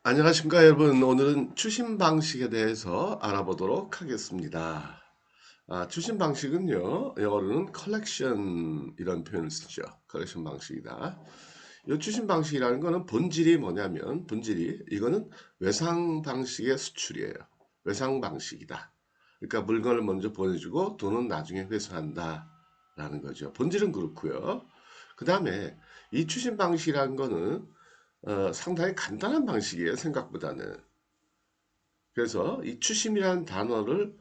안녕하십니까 여러분. 오늘은 추심 방식에 대해서 알아보도록 하겠습니다. 추심 방식은요, 영어로는 컬렉션 이런 표현을 쓰죠. 컬렉션 방식이다. 이 추심 방식이라는 거는 본질이 뭐냐면, 이거는 외상 방식의 수출이에요. 외상 방식이다. 그러니까 물건을 먼저 보내주고 돈은 나중에 회수한다 라는 거죠. 본질은 그렇고요. 그 다음에 이 추심 방식이라는 거는 상당히 간단한 방식이에요, 생각보다는. 그래서 이 추심이라는 단어를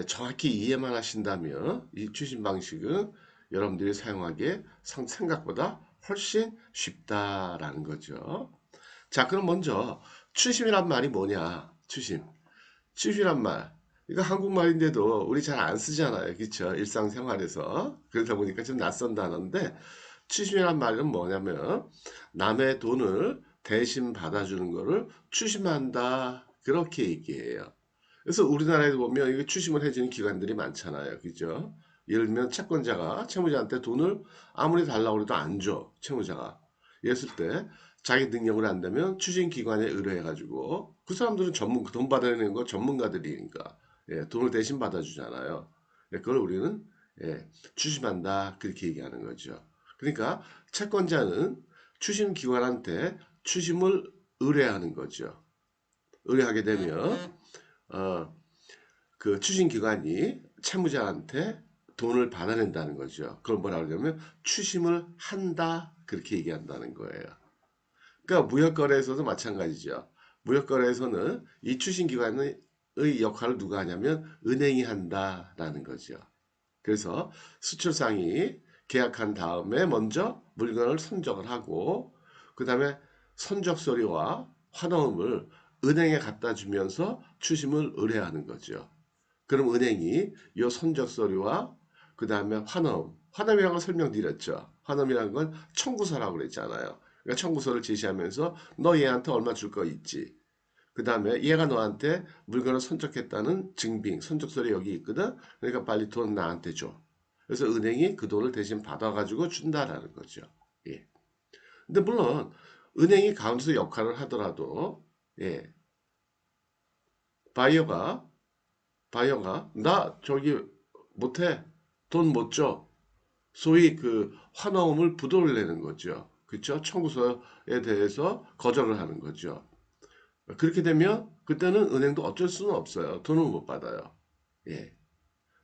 정확히 이해만 하신다면 이 추심 방식은 여러분들이 사용하기에 생각보다 훨씬 쉽다라는 거죠. 자, 그럼 먼저 추심이란 말이 뭐냐? 추심이란 말. 이거 한국말인데도 우리 잘 안 쓰잖아요. 그렇죠? 일상생활에서. 그러다 보니까 좀 낯선 단어인데 추심이란 말은 뭐냐면 남의 돈을 대신 받아주는 거를 추심한다. 그렇게 얘기해요. 그래서 우리나라에도 보면 이게 추심을 해주는 기관들이 많잖아요. 그죠? 예를 들면 채권자가 채무자한테 돈을 아무리 달라고 해도 안 줘. 채무자가. 이랬을 때 자기 능력을 안다면 추심기관에 의뢰해가지고 그 사람들은 돈 받아내는 거 전문가들이니까 돈을 대신 받아주잖아요. 그걸 우리는 추심한다. 그렇게 얘기하는 거죠. 그러니까 채권자는 추심기관한테 추심을 의뢰하는 거죠. 의뢰하게 되면 어, 그 추심기관이 채무자한테 돈을 받아낸다는 거죠. 그걸 뭐라 그러냐면 추심을 한다 그렇게 얘기한다는 거예요. 그러니까 무역거래에서도 마찬가지죠. 무역거래에서는 이 추심기관의 역할을 누가 하냐면 은행이 한다라는 거죠. 그래서 수출상이 계약한 다음에 먼저 물건을 선적을 하고 그 다음에 선적 서류와 환원을 은행에 갖다 주면서 추심을 의뢰하는 거죠. 그럼 은행이 이 선적 서류와 그 다음에 환원이라는 걸 설명드렸죠. 환원이라는 건 청구서라고 그랬잖아요. 그러니까 청구서를 제시하면서 너 얘한테 얼마 줄 거 있지. 그 다음에 얘가 너한테 물건을 선적했다는 증빙, 선적서류 여기 있거든. 그러니까 빨리 돈 나한테 줘. 그래서 은행이 그 돈을 대신 받아가지고 준다라는 거죠. 예. 근데 물론 은행이 가운데서 역할을 하더라도 예, 바이어가 나 저기 못해 돈 못 줘. 소위 그 환호음을 부도를 내는 거죠. 그렇죠? 청구서에 대해서 거절을 하는 거죠. 그렇게 되면 그때는 은행도 어쩔 수는 없어요. 돈을 못 받아요. 예.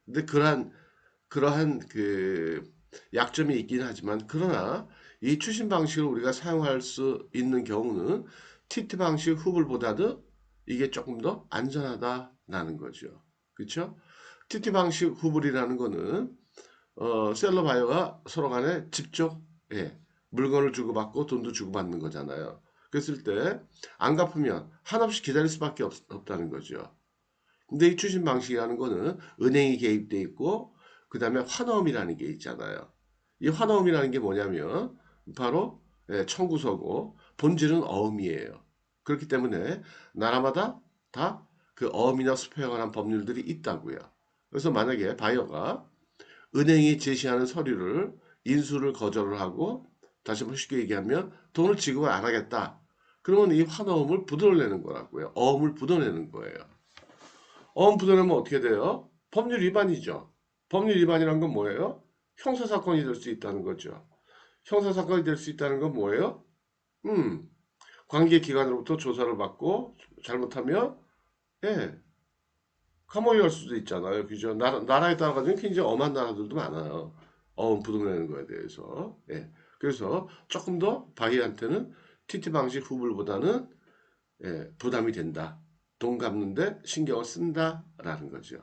근데 그러한 그 약점이 있긴 하지만 그러나 이 추심 방식을 우리가 사용할 수 있는 경우는 TT 방식 후불보다도 이게 조금 더 안전하다라는 거죠. 그렇죠? TT 방식 후불이라는 거는 셀러 바이어가 서로 간에 직접 예, 물건을 주고받고 돈도 주고받는 거잖아요. 그랬을 때 안 갚으면 한없이 기다릴 수밖에 없다는 거죠. 근데 이 추심 방식이라는 거는 은행이 개입돼 있고 그 다음에 환어음이라는 게 있잖아요. 이 환어음이라는 게 뭐냐면 바로 청구서고 본질은 어음이에요. 그렇기 때문에 나라마다 다 그 어음이나 수표에 관한 법률들이 있다고요. 그래서 만약에 바이어가 은행이 제시하는 서류를 인수를 거절을 하고 다시 한번 쉽게 얘기하면 돈을 지급을 안 하겠다. 그러면 이 환어음을 부도내는 거라고요. 어음을 부도내는 거예요. 어음 부도내면 어떻게 돼요? 법률 위반이죠. 법률 위반이란 건 뭐예요? 형사사건이 될 수 있다는 거죠. 형사사건이 될 수 있다는 건 뭐예요? 음, 관계기관으로부터 조사를 받고 잘못하면 예, 감옥에 갈 수도 있잖아요. 그죠? 나라에 따라 가지고 굉장히 엄한 나라들도 많아요. 어음 부동내는 거에 대해서. 예. 그래서 조금 더 바이한테는 TT 방식 후불보다는 부담이 된다. 돈 갚는데 신경을 쓴다라는 거죠.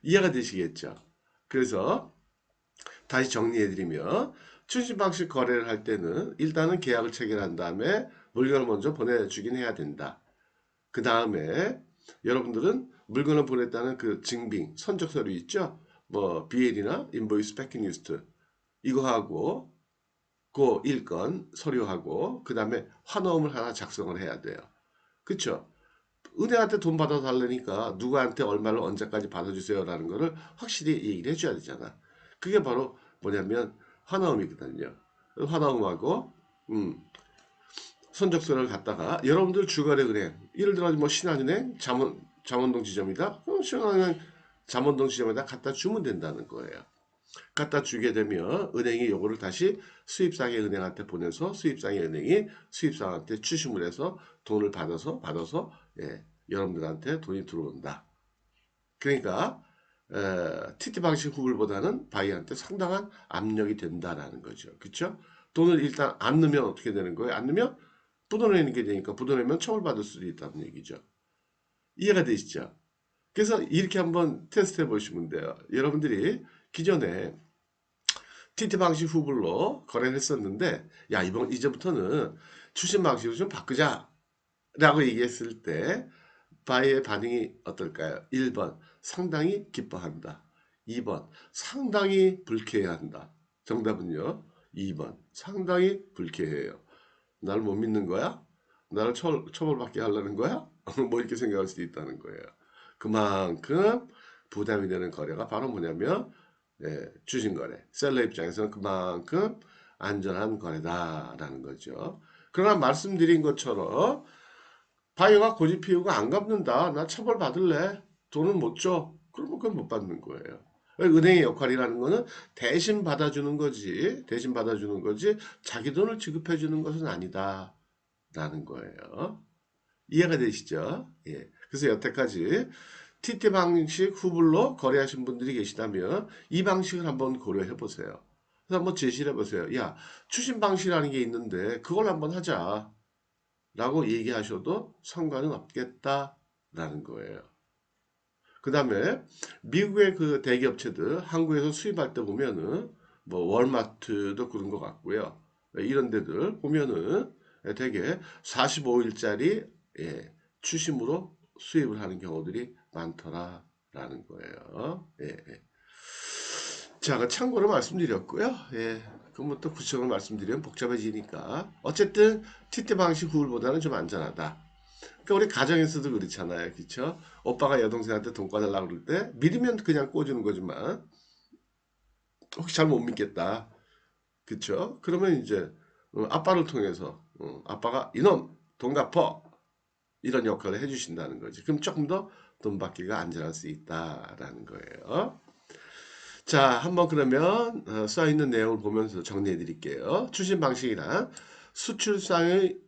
이해가 되시겠죠? 그래서 다시 정리해드리면 추진 방식 거래를 할 때는 일단은 계약을 체결한 다음에 물건을 먼저 보내주긴 해야 된다. 그 다음에 여러분들은 물건을 보냈다는 그 증빙, 선적 서류 있죠? 뭐 BL이나 인보이스 패킹리스트 이거 하고 그 일건 서류하고 그 다음에 환어음을 하나 작성을 해야 돼요. 그쵸? 은행한테 돈 받아 달라니까 누구한테 얼마를 언제까지 받아주세요라는 거를 확실히 얘기를 해줘야 되잖아. 그게 바로 뭐냐면 환어음이거든요. 환어음하고 음, 선적서를 갖다가 여러분들 주거래 은행, 예를 들어 뭐 신한은행 잠원동 지점이다. 그럼 신한은행 잠원동 지점에다 갖다 주면 된다는 거예요. 갖다 주게 되면 은행이 요거를 다시 수입상의 은행한테 보내서 수입상의 은행이 수입상한테 추심을 해서 돈을 받아서 예, 여러분들한테 돈이 들어온다. 그러니까 TT 방식 후불보다는 바이한테 상당한 압력이 된다라는 거죠. 그렇죠? 돈을 일단 안 넣으면 어떻게 되는 거예요? 안 넣으면 부도내는 게 되니까 부도내면 처벌받을 수도 있다는 얘기죠. 이해가 되시죠? 그래서 이렇게 한번 테스트 해보시면 돼요. 여러분들이 기존에 TT 방식 후불로 거래를 했었는데 야 이제부터는 추신 방식으로 좀 바꾸자 라고 얘기했을 때 바이의 반응이 어떨까요? 1번 상당히 기뻐한다. 2번 상당히 불쾌해한다. 정답은요. 2번 상당히 불쾌해요. 나를 못 믿는 거야? 나를 처벌받게 하려는 거야? 뭐 이렇게 생각할 수도 있다는 거예요. 그만큼 부담이 되는 거래가 바로 뭐냐면 주식거래. 셀러 입장에서는 그만큼 안전한 거래다라는 거죠. 그러나 말씀드린 것처럼 바이오가 고집 피우고 안 갚는다. 나 처벌 받을래. 돈은 못 줘. 그러면 그건 못 받는 거예요. 은행의 역할이라는 거는 대신 받아주는 거지. 대신 받아주는 거지. 자기 돈을 지급해 주는 것은 아니다. 라는 거예요. 이해가 되시죠? 예. 그래서 여태까지 TT 방식 후불로 거래하신 분들이 계시다면 이 방식을 한번 고려해 보세요. 그래서 한번 제시를 해 보세요. 야, 추신 방식이라는 게 있는데 그걸 한번 하자. 라고 얘기하셔도 상관은 없겠다라는 거예요. 그 다음에 미국의 그 대기업체들 한국에서 수입할 때 보면은 뭐 월마트도 그런 것 같고요. 이런 데들 보면은 되게 45일짜리 추심으로 수입을 하는 경우들이 많더라라는 거예요. 예, 예. 자, 그 참고로 말씀드렸고요. 예. 그럼 또 구체적으로 말씀드리면 복잡해지니까. 어쨌든 TT 방식 구울보다는 좀 안전하다. 그러니까 우리 가정에서도 그렇잖아요. 그쵸? 오빠가 여동생한테 돈 꿔달라고 그럴 때 믿으면 그냥 꿔주는 거지만 혹시 잘 못 믿겠다. 그쵸? 그러면 이제 아빠를 통해서 아빠가 이놈 돈 갚어 이런 역할을 해주신다는 거지. 그럼 조금 더 돈 받기가 안전할 수 있다라는 거예요. 자, 한번 그러면 써있는 내용을 보면서 정리해 드릴게요. 추진 방식이란 수출상의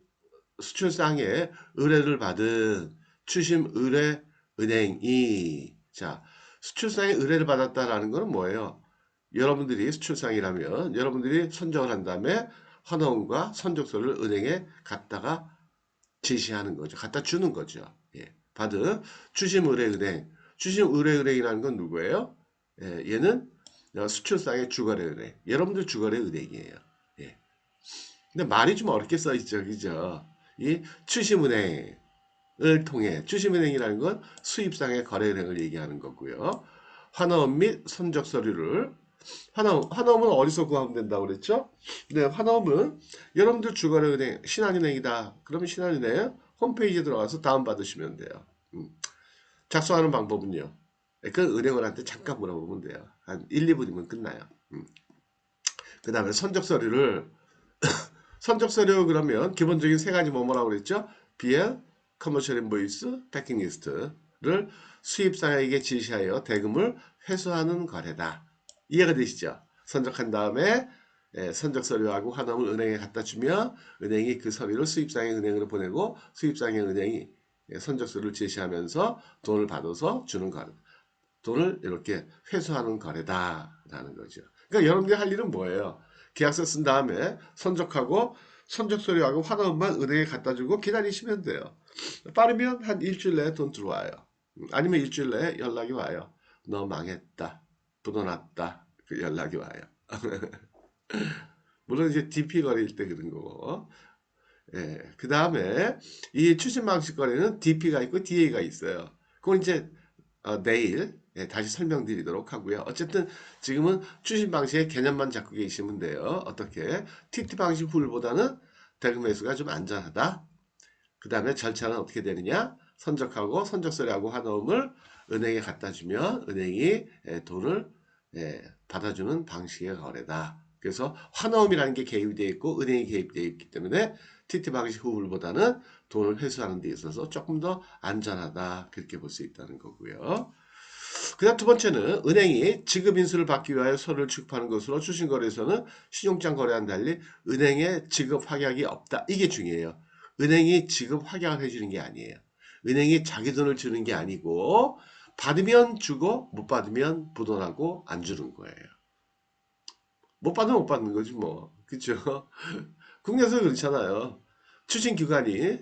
수출상의 의뢰를 받은 추심 의뢰 은행이 자, 수출상의 의뢰를 받았다라는 것은 뭐예요? 여러분들이 수출상이라면 여러분들이 선정을 한 다음에 헌화원과 선적서를 은행에 갖다가 제시하는 거죠. 갖다 주는 거죠. 예. 받은 추심 의뢰 은행. 추심 의뢰 은행이라는 건 누구예요? 예, 얘는 수출상의 주거래 은행. 여러분들 주거래 은행이에요. 예. 근데 말이 좀 어렵게 써 있죠. 그죠? 이 추심은행을 통해 추심은행이라는 건 수입상의 거래은행을 얘기하는 거고요. 환어음 및 선적 서류를 환어음은 어디서 구하면 된다고 그랬죠? 네, 환어음은 여러분들 주거래은행 신한은행이다. 그러면 신한은행 홈페이지에 들어가서 다운받으시면 돼요. 작성하는 방법은요. 그 은행원한테 잠깐 물어보면 돼요. 한 1, 2분이면 끝나요. 그 다음에 선적 서류를 선적 서류 그러면 기본적인 세 가지 뭐라고 그랬죠? BL, 커머셜 인보이스, 패킹 리스트를 수입상에게 지시하여 대금을 회수하는 거래다. 이해가 되시죠? 선적한 다음에 선적 서류하고 환원을 은행에 갖다 주면 은행이 그 서류를 수입상의 은행으로 보내고 수입상의 은행이 선적 서류를 제시하면서 돈을 받아서 주는 거래. 돈을 이렇게 회수하는 거래다라는 거죠. 그러니까 여러분들이 할 일은 뭐예요? 계약서 쓴 다음에 선적하고 선적 서류하고 환원만 은행에 갖다 주고 기다리시면 돼요. 빠르면 한 일주일 내에 돈 들어와요. 아니면 일주일 내에 연락이 와요. 너 망했다. 부도 났다. 그 연락이 와요. 물론 이제 DP 거래일 때 그런 거고. 예. 그 다음에 이 추진 방식 거래는 DP가 있고 DA가 있어요. 그건 이제 내일 다시 설명드리도록 하고요. 어쨌든 지금은 추진 방식의 개념만 잡고 계시면 돼요. 어떻게? TT 방식 훌보다는 대금 회수가 좀 안전하다. 그 다음에 절차는 어떻게 되느냐? 선적하고 선적서류하고 환원을 은행에 갖다 주면 은행이 돈을 받아주는 방식의 거래다. 그래서 환원이라는 게 개입이 되어 있고 은행이 개입되어 있기 때문에 TT 방식 후불보다는 돈을 회수하는 데 있어서 조금 더 안전하다. 그렇게 볼 수 있다는 거고요. 그다음 두 번째는 은행이 지급 인수를 받기 위하여 서류를 취급하는 것으로 추신거래에서는 신용장 거래와는 달리 은행에 지급 확약이 없다. 이게 중요해요. 은행이 지급 확약을 해주는 게 아니에요. 은행이 자기 돈을 주는 게 아니고 받으면 주고 못 받으면 부도나고 안 주는 거예요. 못 받으면 못 받는 거지 뭐. 그쵸? 국내에서 그렇잖아요. 추진기관이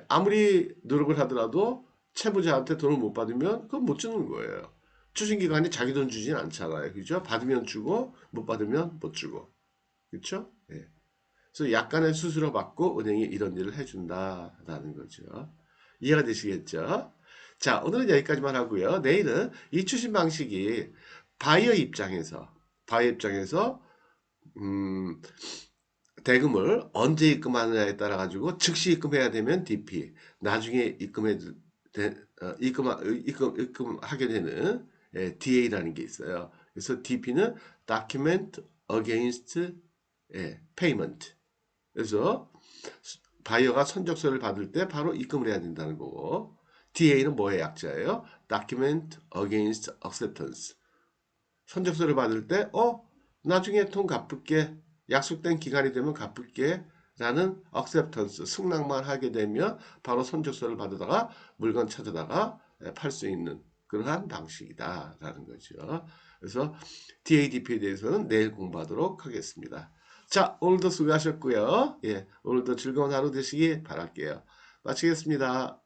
아무리 노력을 하더라도 채무자한테 돈을 못 받으면 그건 못 주는 거예요. 추진기관이 자기 돈 주진 않잖아요. 그죠? 받으면 주고 못 받으면 못 주고. 그쵸? 예. 그래서 약간의 수수료 받고 은행이 이런 일을 해준다라는 거죠. 이해가 되시겠죠? 자, 오늘은 여기까지만 하고요. 내일은 이 추진 방식이 바이어 입장에서 음, 대금을 언제 입금하느냐에 따라 가지고 즉시 입금해야 되면 DP, 나중에 입금하게 되는 DA라는 게 있어요. 그래서 DP는 Document Against Payment. 그래서 바이어가 선적서를 받을 때 바로 입금을 해야 된다는 거고, DA는 뭐의 약자예요? Document Against Acceptance. 선적서를 받을 때, 나중에 돈 갚을게. 약속된 기간이 되면 갚을게. 라는 acceptance, 승낙만 하게 되면 바로 선적서를 받아다가 물건 찾아다가 팔 수 있는 그러한 방식이다. 라는 거죠. 그래서 DADP에 대해서는 내일 공부하도록 하겠습니다. 자, 오늘도 수고하셨고요. 예, 오늘도 즐거운 하루 되시기 바랄게요. 마치겠습니다.